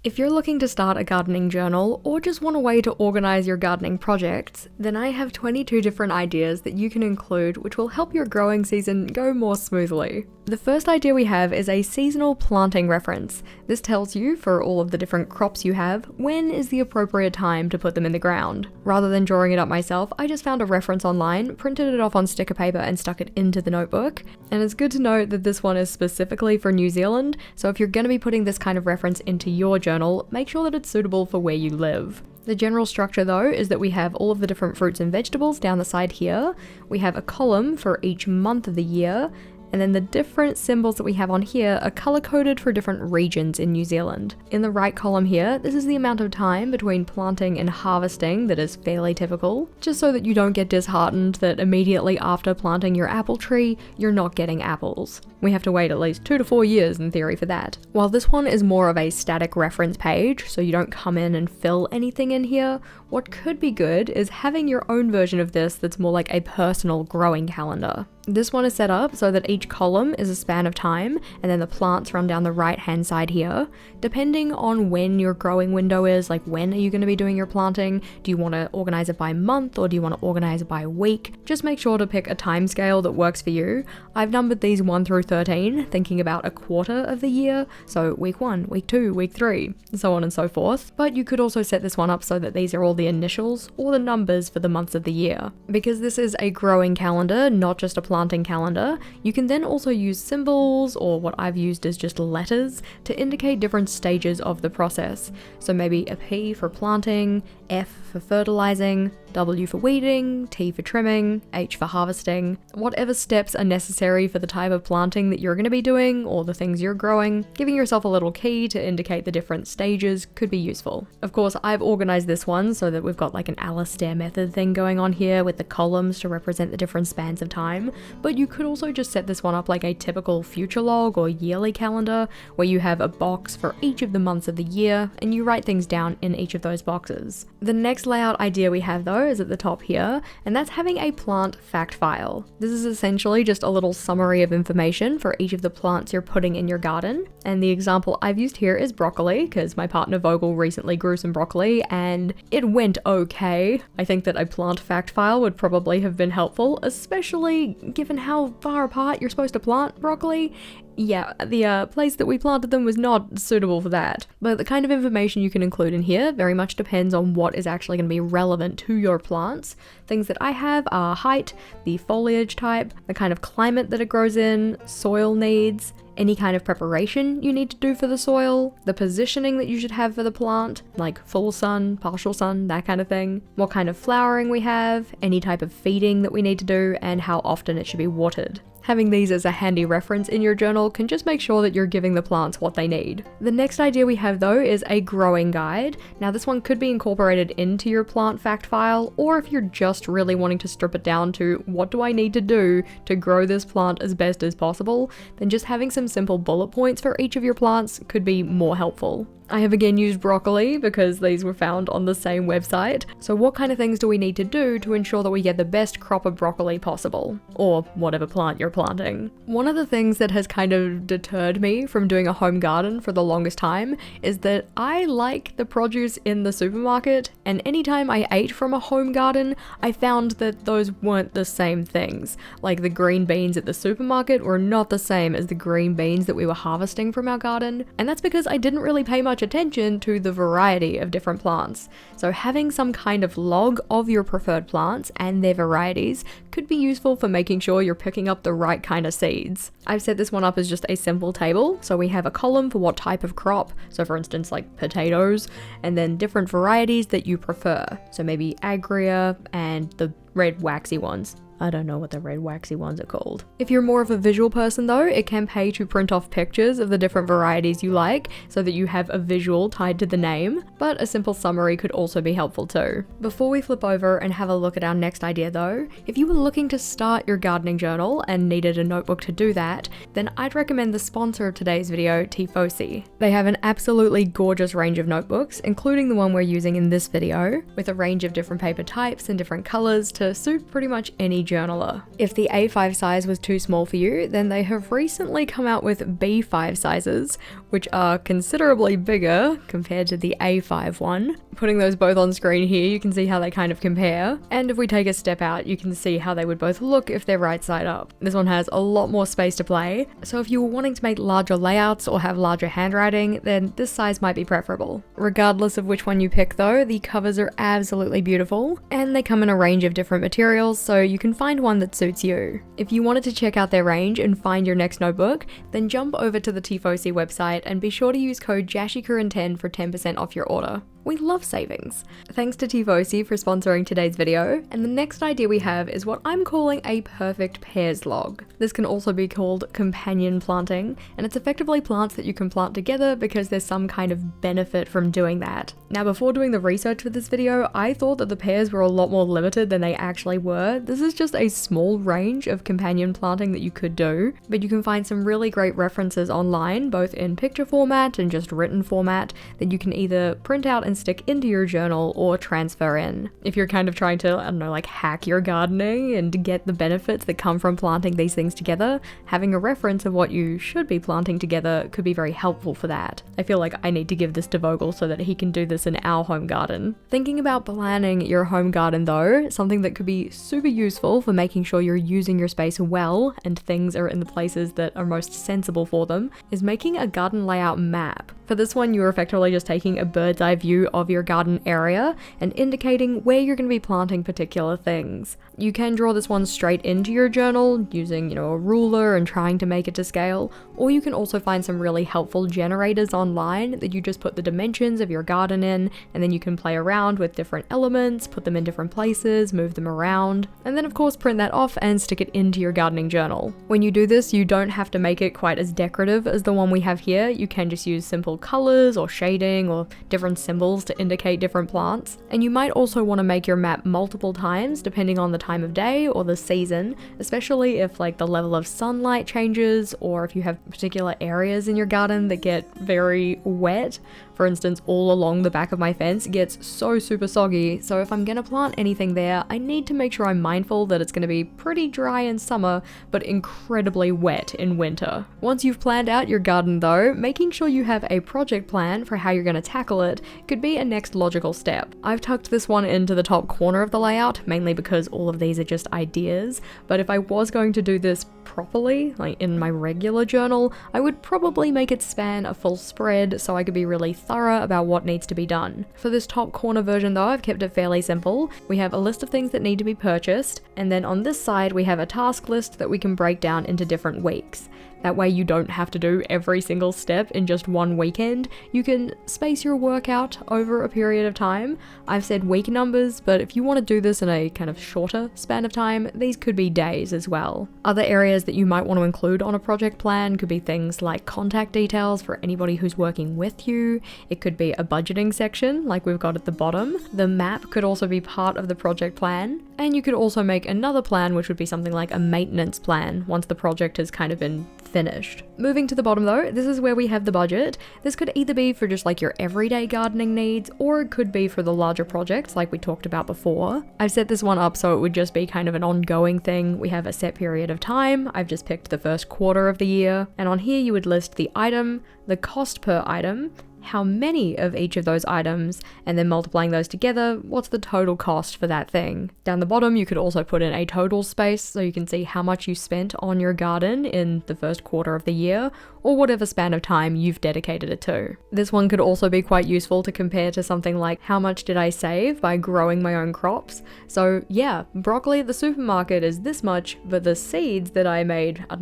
If you're looking to start a gardening journal or just want a way to organize your gardening projects, then I have 22 different ideas that you can include which will help your growing season go more smoothly. The first idea we have is a seasonal planting reference. This tells you, for all of the different crops you have, when is the appropriate time to put them in the ground. Rather than drawing it up myself, I just found a reference online, printed it off on sticker paper and stuck it into the notebook. And it's good to note that this one is specifically for New Zealand, so if you're going to be putting this kind of reference into your journal, make sure that it's suitable for where you live. The general structure though is that we have all of the different fruits and vegetables down the side here. We have a column for each month of the year, and then the different symbols that we have on here are color-coded for different regions in New Zealand. In the right column here, this is the amount of time between planting and harvesting that is fairly typical, just so that you don't get disheartened that immediately after planting your apple tree, you're not getting apples. We have to wait at least 2 to 4 years in theory for that. While this one is more of a static reference page, so you don't come in and fill anything in here, what could be good is having your own version of this that's more like a personal growing calendar. This one is set up so that each column is a span of time, and then the plants run down the right hand side here. Depending on when your growing window is, like when are you going to be doing your planting, do you want to organize it by month or do you want to organize it by week? Just make sure to pick a time scale that works for you. I've numbered these 1 through 13, thinking about a quarter of the year, so week 1, week 2, week 3, and so on and so forth. But you could also set this one up so that these are all the initials or the numbers for the months of the year. Because this is a growing calendar, not just a planting calendar, you can then also use symbols, or what I've used is just letters, to indicate different stages of the process. So maybe a P for planting, F for fertilizing, W for weeding, T for trimming, H for harvesting. Whatever steps are necessary for the type of planting that you're going to be doing or the things you're growing, giving yourself a little key to indicate the different stages could be useful. Of course, I've organized this one so that we've got like an Alistair method thing going on here with the columns to represent the different spans of time, but you could also just set this one up like a typical future log or yearly calendar where you have a box for each of the months of the year and you write things down in each of those boxes. The next layout idea we have though is at the top here, and that's having a plant fact file. This is essentially just a little summary of information for each of the plants you're putting in your garden, and the example I've used here is broccoli because my partner Vogel recently grew some broccoli and it went okay. I think that a plant fact file would probably have been helpful, especially given how far apart you're supposed to plant broccoli. Yeah, the place that we planted them was not suitable for that. But the kind of information you can include in here very much depends on what is actually going to be relevant to your plants. Things that I have are height, the foliage type, the kind of climate that it grows in, soil needs, any kind of preparation you need to do for the soil, the positioning that you should have for the plant, like full sun, partial sun, that kind of thing, what kind of flowering we have, any type of feeding that we need to do, and how often it should be watered. Having these as a handy reference in your journal can just make sure that you're giving the plants what they need. The next idea we have though is a growing guide. Now this one could be incorporated into your plant fact file, or if you're just really wanting to strip it down to what do I need to do to grow this plant as best as possible, then just having some simple bullet points for each of your plants could be more helpful. I have again used broccoli because these were found on the same website. So what kind of things do we need to do to ensure that we get the best crop of broccoli possible? Or whatever plant you're planting. One of the things that has kind of deterred me from doing a home garden for the longest time is that I like the produce in the supermarket, and anytime I ate from a home garden, I found that those weren't the same things. Like the green beans at the supermarket were not the same as the green beans that we were harvesting from our garden, and that's because I didn't really pay much attention to the variety of different plants. So having some kind of log of your preferred plants and their varieties could be useful for making sure you're picking up the right kind of seeds. I've set this one up as just a simple table, so we have a column for what type of crop, so for instance like potatoes, and then different varieties that you prefer, so maybe agria and the red waxy ones. I don't know what the red waxy ones are called. If you're more of a visual person though, it can pay to print off pictures of the different varieties you like so that you have a visual tied to the name, but a simple summary could also be helpful too. Before we flip over and have a look at our next idea though, if you were looking to start your gardening journal and needed a notebook to do that, then I'd recommend the sponsor of today's video, Tifosi. They have an absolutely gorgeous range of notebooks, including the one we're using in this video, with a range of different paper types and different colors to suit pretty much any journaler. If the A5 size was too small for you, then they have recently come out with B5 sizes, which are considerably bigger compared to the A5 one. Putting those both on screen here, you can see how they kind of compare. And if we take a step out, you can see how they would both look if they're right side up. This one has a lot more space to play, so if you were wanting to make larger layouts or have larger handwriting, then this size might be preferable. Regardless of which one you pick though, the covers are absolutely beautiful, and they come in a range of different materials, so you can find one that suits you. If you wanted to check out their range and find your next notebook, then jump over to the Tifosi website and be sure to use code JashiiCorrin10 for 10% off your order. We love savings. Thanks to Tifosi for sponsoring today's video, and the next idea we have is what I'm calling a perfect pairs log. This can also be called companion planting, and it's effectively plants that you can plant together because there's some kind of benefit from doing that. Now, before doing the research for this video, I thought that the pairs were a lot more limited than they actually were. This is just a small range of companion planting that you could do, but you can find some really great references online, both in picture format and just written format, that you can either print out and stick into your journal or transfer in. If you're kind of trying to, I don't know, like hack your gardening and get the benefits that come from planting these things together, having a reference of what you should be planting together could be very helpful for that. I feel like I need to give this to Vogel so that he can do this in our home garden. Thinking about planning your home garden though, something that could be super useful for making sure you're using your space well and things are in the places that are most sensible for them, is making a garden layout map. For this one, you're effectively just taking a bird's eye view of your garden area and indicating where you're going to be planting particular things. You can draw this one straight into your journal using, a ruler and trying to make it to scale, or you can also find some really helpful generators online that you just put the dimensions of your garden in, and then you can play around with different elements, put them in different places, move them around, and then of course print that off and stick it into your gardening journal. When you do this, you don't have to make it quite as decorative as the one we have here. You can just use simple colors or shading or different symbols to indicate different plants. And you might also want to make your map multiple times depending on the time of day or the season, especially if like the level of sunlight changes or if you have particular areas in your garden that get very wet. For instance, all along the back of my fence gets so super soggy, so if I'm gonna plant anything there, I need to make sure I'm mindful that it's gonna be pretty dry in summer, but incredibly wet in winter. Once you've planned out your garden though, making sure you have a project plan for how you're gonna tackle it could be a next logical step. I've tucked this one into the top corner of the layout, mainly because all of these are just ideas, but if I was going to do this properly, like in my regular journal, I would probably make it span a full spread so I could be really thorough about what needs to be done. For this top corner version though, I've kept it fairly simple. We have a list of things that need to be purchased, and then on this side we have a task list that we can break down into different weeks. That way you don't have to do every single step in just one weekend. You can space your work out over a period of time. I've said week numbers, but if you want to do this in a kind of shorter span of time, these could be days as well. Other areas that you might want to include on a project plan could be things like contact details for anybody who's working with you. It could be a budgeting section like we've got at the bottom. The map could also be part of the project plan. And you could also make another plan, which would be something like a maintenance plan once the project has kind of been finished. Moving to the bottom though, this is where we have the budget. This could either be for just like your everyday gardening needs, or it could be for the larger projects like we talked about before. I've set this one up so it would just be kind of an ongoing thing. We have a set period of time. I've just picked the first quarter of the year, and on here you would list the item, the cost per item, how many of each of those items, and then multiplying those together, what's the total cost for that thing. Down the bottom you could also put in a total space so you can see how much you spent on your garden in the first quarter of the year, or whatever span of time you've dedicated it to. This one could also be quite useful to compare to something like how much did I save by growing my own crops. So yeah, broccoli at the supermarket is this much, but the seeds that I made, 10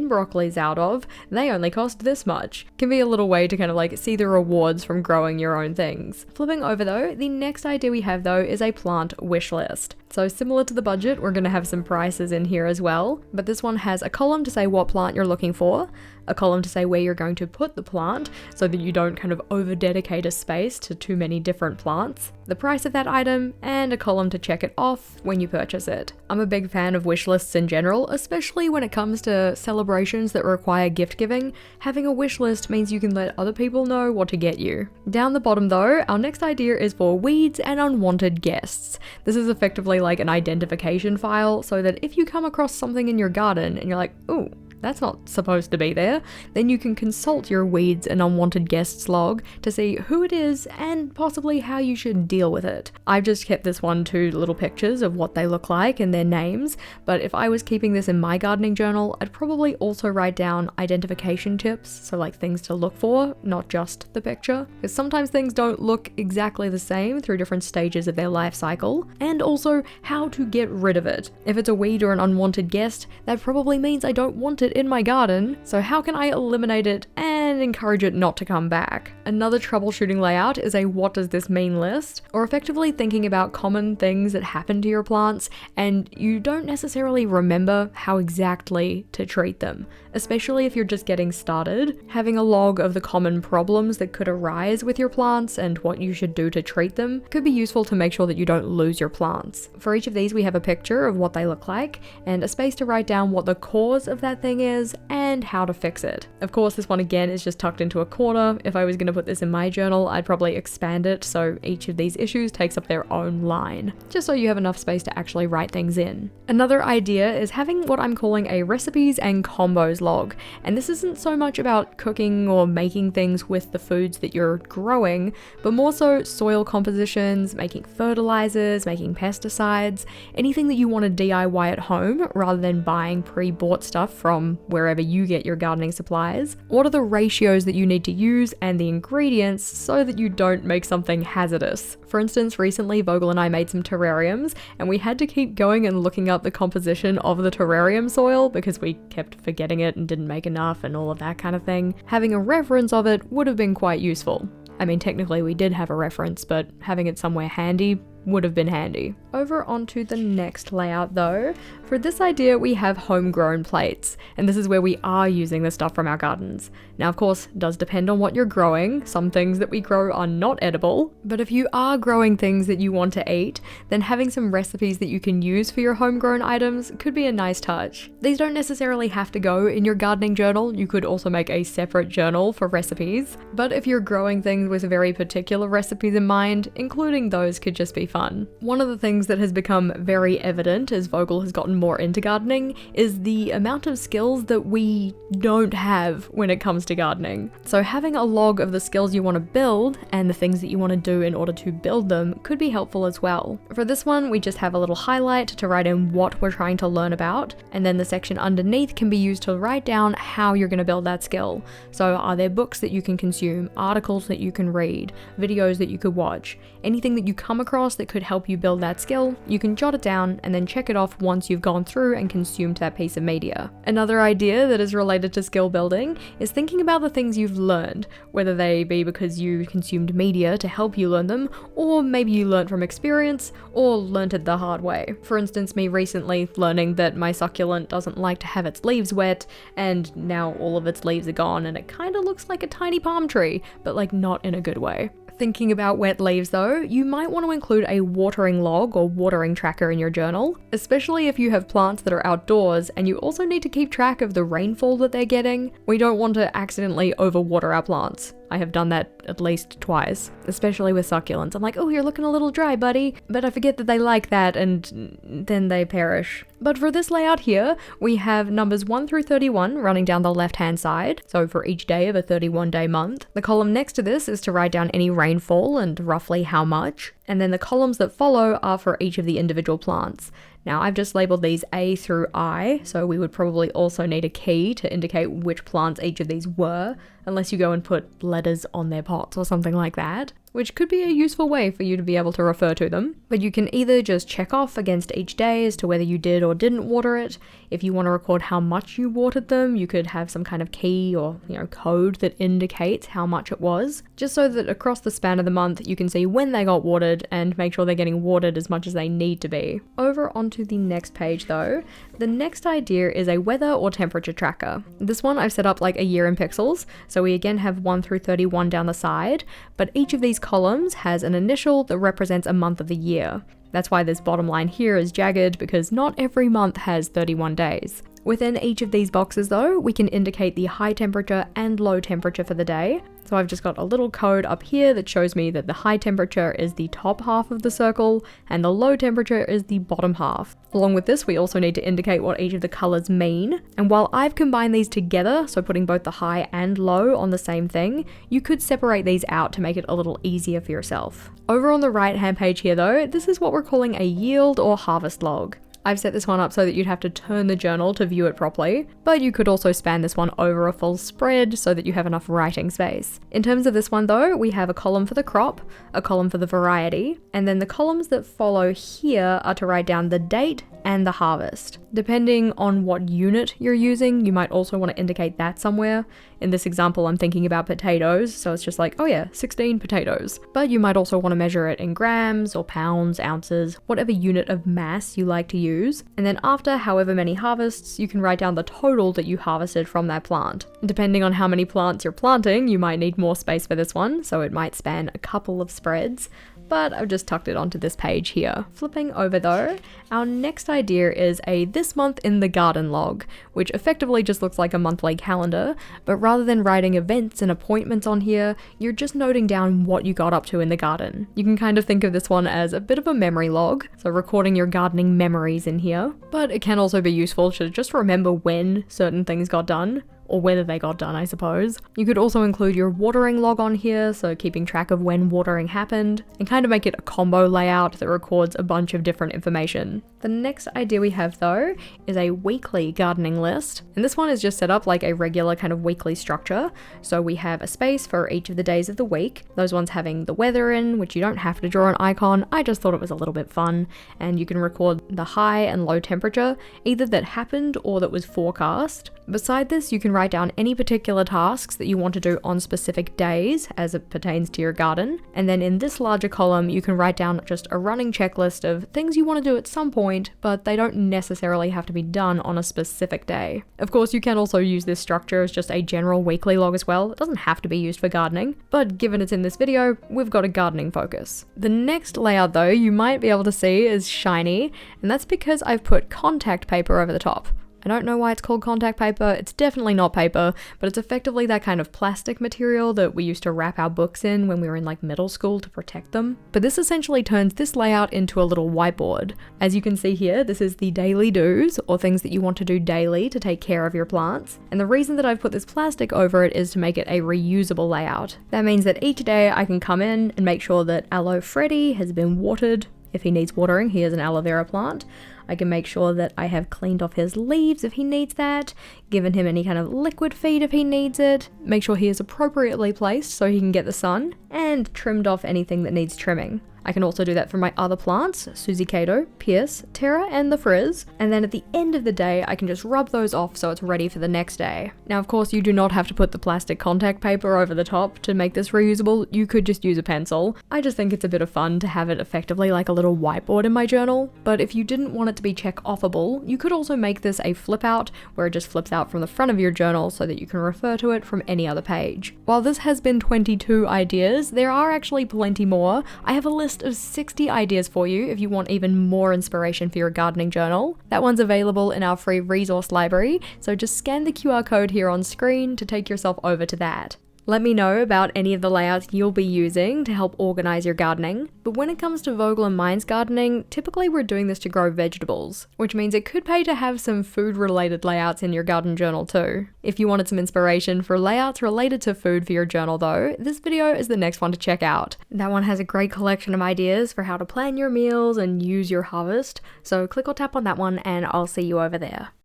broccolis out of, they only cost this much. Can be a little way to kind of like see the rewards from growing your own things. Flipping over though, the next idea we have though is a plant wish list. So similar to the budget, we're going to have some prices in here as well, but this one has a column to say what plant you're looking for, a column to say where you're going to put the plant so that you don't kind of over dedicate a space to too many different plants, the price of that item, and a column to check it off when you purchase it. I'm a big fan of wish lists in general, especially when it comes to celebrations that require gift giving. Having a wish list means you can let other people know what to get you. Down the bottom though, our next idea is for weeds and unwanted guests. This is effectively like an identification file so that if you come across something in your garden and you're like, ooh, that's not supposed to be there, then you can consult your weeds and unwanted guests log to see who it is and possibly how you should deal with it. I've just kept this one to little pictures of what they look like and their names, but if I was keeping this in my gardening journal, I'd probably also write down identification tips, so like things to look for, not just the picture, because sometimes things don't look exactly the same through different stages of their life cycle, and also how to get rid of it. If it's a weed or an unwanted guest, that probably means I don't want it in my garden, so how can I eliminate it and encourage it not to come back? Another troubleshooting layout is a what does this mean list, or effectively thinking about common things that happen to your plants and you don't necessarily remember how exactly to treat them. Especially if you're just getting started, having a log of the common problems that could arise with your plants and what you should do to treat them could be useful to make sure that you don't lose your plants. For each of these we have a picture of what they look like and a space to write down what the cause of that thing is and how to fix it. Of course, this one again is just tucked into a corner. If I was going to put this in my journal, I'd probably expand it so each of these issues takes up their own line, just so you have enough space to actually write things in. Another idea is having what I'm calling a recipes and combos log, and this isn't so much about cooking or making things with the foods that you're growing, but more so soil compositions, making fertilizers, making pesticides, anything that you want to DIY at home rather than buying pre-bought stuff from wherever you get your gardening supplies. What are the ratios that you need to use and the ingredients so that you don't make something hazardous? For instance, recently Vogel and I made some terrariums and we had to keep going and looking up the composition of the terrarium soil because we kept forgetting it and didn't make enough and all of that kind of thing. Having a reference of it would have been quite useful. I mean, technically we did have a reference, but having it somewhere handy would have been handy. Over onto the next layout though. For this idea we have homegrown plates, and this is where we are using the stuff from our gardens. Now of course, it does depend on what you're growing. Some things that we grow are not edible, but if you are growing things that you want to eat, then having some recipes that you can use for your homegrown items could be a nice touch. These don't necessarily have to go in your gardening journal. You could also make a separate journal for recipes, but if you're growing things with very particular recipes in mind, including those could just be fun. One of the things that has become very evident as Vogel has gotten more into gardening is the amount of skills that we don't have when it comes to gardening. So having a log of the skills you want to build and the things that you want to do in order to build them could be helpful as well. For this one, we just have a little highlight to write in what we're trying to learn about, and then the section underneath can be used to write down how you're going to build that skill. So are there books that you can consume, articles that you can read, videos that you could watch, anything that you come across that could help you build that skill, you can jot it down and then check it off once you've gone through and consumed that piece of media. Another idea that is related to skill building is thinking about the things you've learned, whether they be because you consumed media to help you learn them, or maybe you learned from experience, or learned it the hard way. For instance, me recently learning that my succulent doesn't like to have its leaves wet, and now all of its leaves are gone and it kind of looks like a tiny palm tree, but like not in a good way. Thinking about wet leaves though, you might want to include a watering log or watering tracker in your journal, especially if you have plants that are outdoors and you also need to keep track of the rainfall that they're getting. We don't want to accidentally overwater our plants. I have done that at least twice, especially with succulents. I'm like, oh, you're looking a little dry, buddy. But I forget that they like that and then they perish. But for this layout here, we have numbers 1 through 31 running down the left-hand side. So for each day of a 31-day month. The column next to this is to write down any rainfall and roughly how much. And then the columns that follow are for each of the individual plants. Now I've just labeled these A through I, so we would probably also need a key to indicate which plants each of these were, unless you go and put letters on their pots or something like that, which could be a useful way for you to be able to refer to them. But you can either just check off against each day as to whether you did or didn't water it. If you want to record how much you watered them, you could have some kind of key or, code that indicates how much it was, just so that across the span of the month you can see when they got watered and make sure they're getting watered as much as they need to be. Over onto the next page though, the next idea is a weather or temperature tracker. This one I've set up like a year in pixels, so we again have 1 through 31 down the side, but each of these columns has an initial that represents a month of the year. That's why this bottom line here is jagged, because not every month has 31 days. Within each of these boxes though, we can indicate the high temperature and low temperature for the day, So I've just got a little code up here that shows me that the high temperature is the top half of the circle and the low temperature is the bottom half. Along with this, we also need to indicate what each of the colors mean. And while I've combined these together, so putting both the high and low on the same thing, you could separate these out to make it a little easier for yourself. Over on the right hand page here though, this is what we're calling a yield or harvest log. I've set this one up so that you'd have to turn the journal to view it properly, but you could also span this one over a full spread so that you have enough writing space. In terms of this one though, we have a column for the crop, a column for the variety, and then the columns that follow here are to write down the date and the harvest. Depending on what unit you're using, you might also want to indicate that somewhere. In this example, I'm thinking about potatoes, so it's just like, oh yeah, 16 potatoes. But you might also want to measure it in grams or pounds, ounces, whatever unit of mass you like to use. And then after however many harvests, you can write down the total that you harvested from that plant. Depending on how many plants you're planting, you might need more space for this one, so it might span a couple of spreads. But I've just tucked it onto this page here. Flipping over though, our next idea is a this month in the garden log, which effectively just looks like a monthly calendar, but rather than writing events and appointments on here, you're just noting down what you got up to in the garden. You can kind of think of this one as a bit of a memory log, so recording your gardening memories in here, but it can also be useful to just remember when certain things got done. Or whether they got done, I suppose. You could also include your watering log on here, so keeping track of when watering happened, and kind of make it a combo layout that records a bunch of different information. The next idea we have though is a weekly gardening list, and this one is just set up like a regular kind of weekly structure. So we have a space for each of the days of the week, those ones having the weather in, which you don't have to draw an icon, I just thought it was a little bit fun, and you can record the high and low temperature, either that happened or that was forecast. Beside this, you can write down any particular tasks that you want to do on specific days as it pertains to your garden. And then in this larger column, you can write down just a running checklist of things you want to do at some point, but they don't necessarily have to be done on a specific day. Of course, you can also use this structure as just a general weekly log as well. It doesn't have to be used for gardening, but given it's in this video, we've got a gardening focus. The next layout though, you might be able to see is shiny, and that's because I've put contact paper over the top. I don't know why it's called contact paper, it's definitely not paper, but it's effectively that kind of plastic material that we used to wrap our books in when we were in like middle school to protect them. But this essentially turns this layout into a little whiteboard. As you can see here, this is the daily do's, or things that you want to do daily to take care of your plants. And the reason that I've put this plastic over it is to make it a reusable layout. That means that each day I can come in and make sure that Aloe Freddy has been watered. If he needs watering, he has an aloe vera plant. I can make sure that I have cleaned off his leaves if he needs that, given him any kind of liquid feed if he needs it, make sure he is appropriately placed so he can get the sun, and trimmed off anything that needs trimming. I can also do that for my other plants, Susie Cato, Pierce, Terra, and the Frizz, and then at the end of the day, I can just rub those off so it's ready for the next day. Now, of course, you do not have to put the plastic contact paper over the top to make this reusable, you could just use a pencil. I just think it's a bit of fun to have it effectively like a little whiteboard in my journal, but if you didn't want it to be check-offable, you could also make this a flip out, where it just flips out from the front of your journal so that you can refer to it from any other page. While this has been 22 ideas, there are actually plenty more. I have a list of 60 ideas for you if you want even more inspiration for your gardening journal. That one's available in our free resource library, so just scan the QR code here on screen to take yourself over to that. Let me know about any of the layouts you'll be using to help organize your gardening. But when it comes to Vogel and Mines gardening, typically we're doing this to grow vegetables, which means it could pay to have some food-related layouts in your garden journal too. If you wanted some inspiration for layouts related to food for your journal though, this video is the next one to check out. That one has a great collection of ideas for how to plan your meals and use your harvest, so click or tap on that one and I'll see you over there.